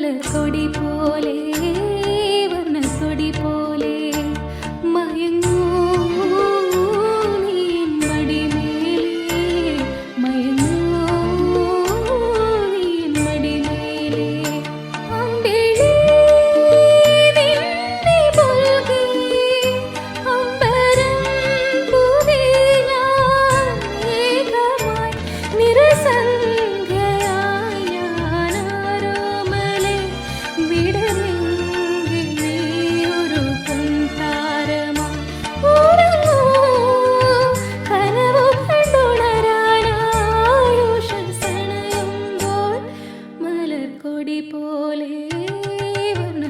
മലർക്കൊടി പോലെ വർണ്ണക്കൊടി പോലെ മയങ്ങൂ നീ മടിമേലേ മയങ്ങൂ നീ മടിമേലേ അമ്പിളി നിന്നെ പുൽകി അമ്പരം പൂവേ ഞാൻ ഏകമായി നിറസന്ധ്യയായി ഞാനാരോമലേ വിടമെങ്കിൽ നീ ഒരു പൊൻതാരമായി ഉറങ്ങൂ കനവു കണ്ടുണരാനായുഷസണയുമ്പോൾ മലർക്കൊടി പോലെ വർണ്ണ